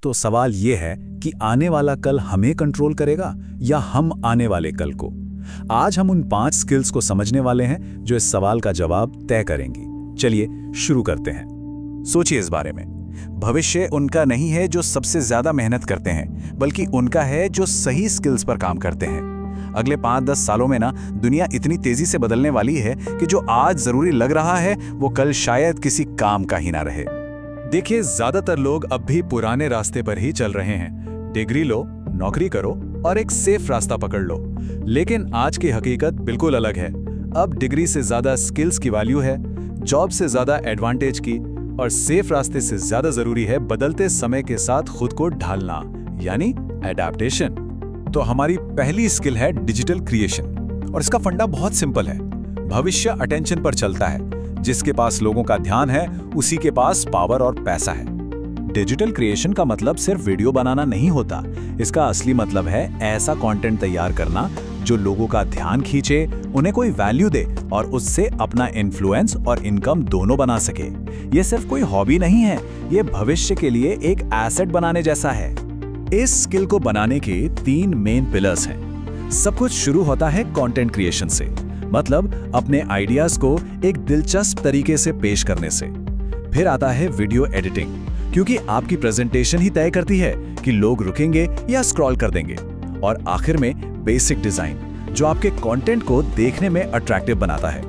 तो सवाल ये है कि आने वाला कल हमें कंट्रोल करेगा या हम आने वाले कल को। आज हम उन 5 स्किल्स को समझने वाले हैं जो इस सवाल का जवाब तय करेंगी। चलिए शुरू करते हैं। सोचिए इस बारे में। भविष्य उनका नहीं है जो सबसे ज्यादा मेहनत करते हैं, बल्कि उनका है जो सही स्किल्स पर काम करते हैं। अगले 5-10 सालों में ना दुनिया इतनी तेजी से बदलने वाली है कि जो आज जरूरी लग रहा है वो कल शायद किसी काम का ही ना रहे। देखिए, ज्यादातर लोग अब भी पुराने रास्ते पर ही चल रहे हैं। डिग्री लो, नौकरी करो और एक सेफ रास्ता पकड़ लो। लेकिन आज की हकीकत बिल्कुल अलग है। अब डिग्री से ज्यादा स्किल्स की वैल्यू है, जॉब से ज्यादा एडवांटेज की, और सेफ रास्ते से ज्यादा जरूरी है बदलते समय के साथ खुद को ढालना, यानी एडेप्टेशन। तो हमारी पहली स्किल है डिजिटल क्रिएशन, और इसका फंडा बहुत सिंपल है। भविष्य अटेंशन पर चलता है। जिसके पास लोगों का ध्यान है उसी के पास पावर और पैसा है। डिजिटल क्रिएशन का मतलब सिर्फ वीडियो बनाना नहीं होता। इसका असली मतलब है ऐसा कंटेंट तैयार करना जो लोगों का ध्यान खींचे, उन्हें कोई वैल्यू दे और उससे अपना इन्फ्लुएंस और इनकम दोनों बना सके। ये सिर्फ कोई हॉबी नहीं है, ये भविष्य के लिए एक एसेट बनाने जैसा है। इस स्किल को बनाने के 3 मेन पिलर्स हैं। सब कुछ शुरू होता है कंटेंट क्रिएशन से, मतलब अपने आइडियाज को एक दिलचस्प तरीके से पेश करने से। फिर आता है वीडियो एडिटिंग, क्योंकि आपकी प्रेजेंटेशन ही तय करती है कि लोग रुकेंगे या स्क्रॉल कर देंगे। और आखिर में बेसिक डिजाइन, जो आपके कंटेंट को देखने में अट्रैक्टिव बनाता है।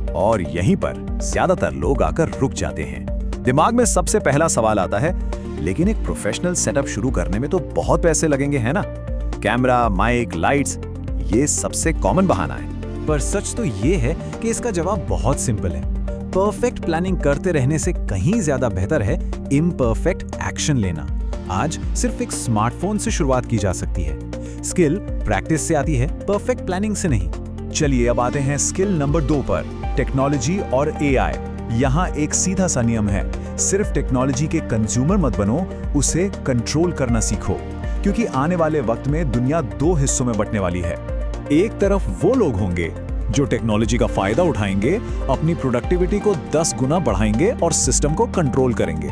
और यहीं पर ज्यादातर लोग आकर रुक जाते हैं। दिमाग में सबसे पहला सवाल आता है, लेकिन एक प्रोफेशनल सेटअप शुरू करने में तो बहुत पैसे लगेंगे, है ना? कैमरा, माइक, लाइट्स, ये सबसे कॉमन बहाना है। पर सच तो ये है कि इसका जवाब बहुत सिंपल है। परफेक्ट प्लानिंग करते रहने से कहीं ज्यादा बेहतर है इम्परफेक्ट एक्शन लेना। आज सिर्फ एक स्मार्टफोन से शुरुआत की जा सकती है। स्किल प्रैक्टिस से आती है, परफेक्ट प्लानिंग से नहीं। चलिए अब आते हैं स्किल नंबर 2 पर, टेक्नोलॉजी और एआई। यहाँ एक सीधा सा नियम है, सिर्फ टेक्नोलॉजी के कंज्यूमर मत बनो, उसे कंट्रोल करना सीखो। क्योंकि आने वाले वक्त में दुनिया 2 हिस्सों में बंटने वाली है। एक तरफ वो लोग होंगे जो टेक्नोलॉजी का फायदा उठाएंगे, अपनी प्रोडक्टिविटी को 10 गुना बढ़ाएंगे और सिस्टम को कंट्रोल करेंगे।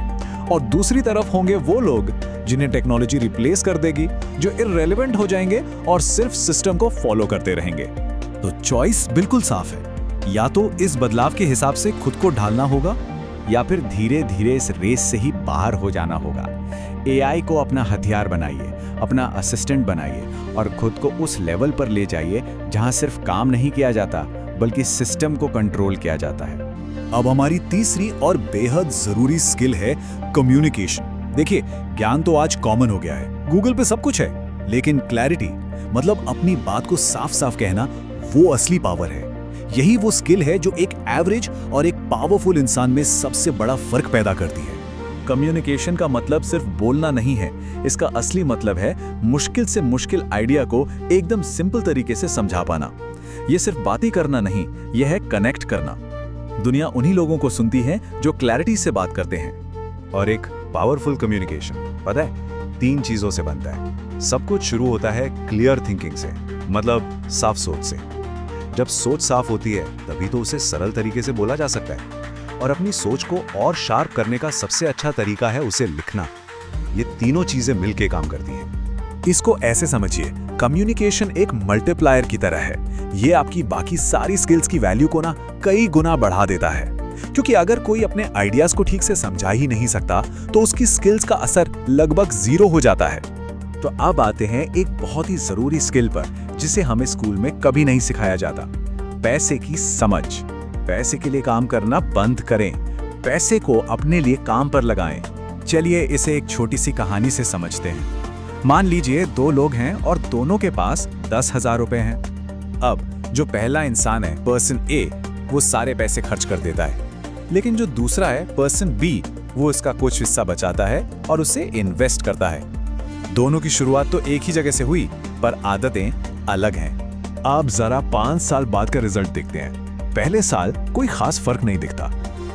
और दूसरी तरफ होंगे वो लोग जिन्हें टेक्नोलॉजी रिप्लेस कर देगी, जो इररिलेवेंट हो जाएंगे और सिर्फ सिस्टम को फॉलो करते रहेंगे। तो चॉइस बिल्कुल साफ है, या तो इस बदलाव के हिसाब से खुद को ढालना होगा या फिर धीरे धीरे इस रेस से ही बाहर हो जाना होगा। एआई को अपना हथियार बनाइए, अपना असिस्टेंट बनाइए और खुद को उस लेवल पर ले जाइए जहां सिर्फ काम नहीं किया जाता बल्कि सिस्टम को कंट्रोल किया जाता है। अब हमारी तीसरी और बेहद जरूरी स्किल है कम्युनिकेशन। देखिए, ज्ञान तो आज कॉमन हो गया है, गूगल पे सब कुछ है, लेकिन क्लैरिटी, मतलब अपनी बात को साफ साफ कहना, वो असली पावर है। यही वो स्किल है जो एक एवरेज और एक पावरफुल इंसान में सबसे बड़ा फर्क पैदा करती है। कम्युनिकेशन का मतलब सिर्फ बोलना नहीं है, इसका असली मतलब है मुश्किल से मुश्किल आइडिया को एकदम सिंपल तरीके से समझा पाना। यह सिर्फ बातें करना नहीं, यह है कनेक्ट करना। दुनिया उन्हीं लोगों को सुनती है जो क्लैरिटी से बात करते हैं। और एक पावरफुल कम्युनिकेशन, पता है, 3 चीजों से बनता है। सब कुछ शुरू होता है क्लियर थिंकिंग से, मतलब साफ सोच से। जब सोच साफ होती है तभी तो उसे सरल तरीके से बोला जा सकता है। और अपनी सोच को और शार्प करने का सबसे अच्छा तरीका है उसे लिखना। ये तीनों चीजें मिलकर काम करती हैं। इसको ऐसे समझिए, कम्युनिकेशन एक मल्टीप्लायर की तरह है। ये आपकी बाकी सारी स्किल्स की वैल्यू को ना कई गुना बढ़ा देता है। क्योंकि अगर कोई अपने आइडियाज को ठीक से समझा ही नहीं सकता तो उसकी स्किल्स का असर लगभग 0 हो जाता है। तो अब आते हैं एक बहुत ही जरूरी स्किल पर, जिसे हमें स्कूल में कभी नहीं सिखाया जाता, पैसे की समझ। पैसे के लिए काम करना बंद करें, पैसे को अपने लिए काम पर लगाएं। चलिए इसे एक छोटी सी कहानी से समझते हैं। मान लीजिए 2 लोग हैं और दोनों के पास 10,000 रुपए हैं। अब जो पहला इंसान है, पर्सन ए, वो सारे पैसे खर्च कर देता है। लेकिन जो दूसरा है, पर्सन बी, वो इसका कुछ हिस्सा बचाता है और उसे इन्वेस्ट करता है। दोनों की शुरुआत तो एक ही जगह से हुई, पर आदतें अलग हैं। आप जरा 5 साल बाद का रिजल्ट देखते हैं। पहले साल कोई खास फर्क नहीं दिखता।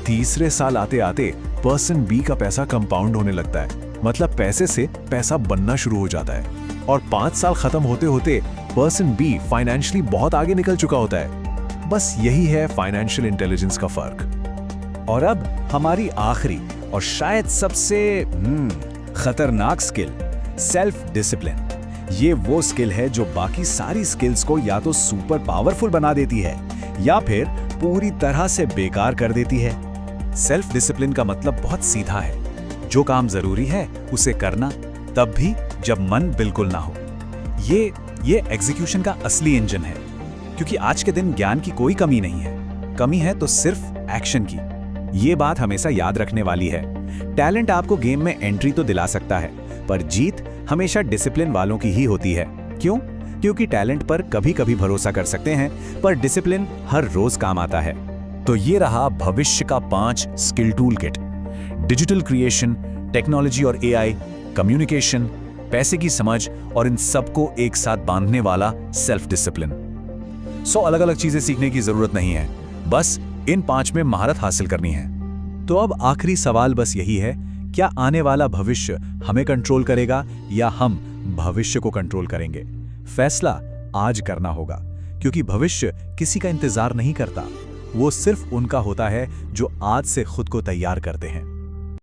तीसरे साल आते आते पर्सन बी का पैसा कंपाउंड होने लगता है, मतलब पैसे से पैसा बनना शुरू हो जाता है। और 5 साल खत्म होते होते पर्सन बी फाइनेंशियली बहुत आगे निकल चुका होता है। बस यही है फाइनेंशियल इंटेलिजेंस का फर्क। और अब हमारी आखिरी और शायद सबसे खतरनाक स्किल, सेल्फ डिसिप्लिन। ये वो स्किल है जो बाकी सारी स्किल्स को या तो सुपर पावरफुल बना देती है या फिर पूरी तरह से बेकार कर देती है। सेल्फ डिसिप्लिन का मतलब बहुत सीधा है, जो काम जरूरी है उसे करना, तब भी जब मन बिल्कुल ना हो। ये एग्जीक्यूशन का असली इंजन है, क्योंकि आज के दिन ज्ञान की कोई कमी नहीं है, कमी है तो सिर्फ एक्शन की। ये बात हमेशा याद रखने वाली है। टैलेंट आपको गेम में एंट्री तो दिला सकता है, पर जीत हमेशा डिसिप्लिन वालों की ही होती है। क्यों? क्योंकि टैलेंट पर कभी कभी भरोसा कर सकते हैं, पर डिसिप्लिन हर रोज काम आता है। तो ये रहा भविष्य का 5 skill tool kit. Digital creation, technology और एआई, कम्युनिकेशन, पैसे की समझ और इन सबको एक साथ बांधने वाला सेल्फ डिसिप्लिन। 100 अलग अलग चीजें सीखने की जरूरत नहीं है, बस इन 5 में महारत हासिल करनी है। तो अब आखिरी सवाल बस यही है, क्या आने वाला भविष्य हमें कंट्रोल करेगा या हम भविष्य को कंट्रोल करेंगे? फैसला आज करना होगा, क्योंकि भविष्य किसी का इंतजार नहीं करता, वो सिर्फ उनका होता है जो आज से खुद को तैयार करते हैं।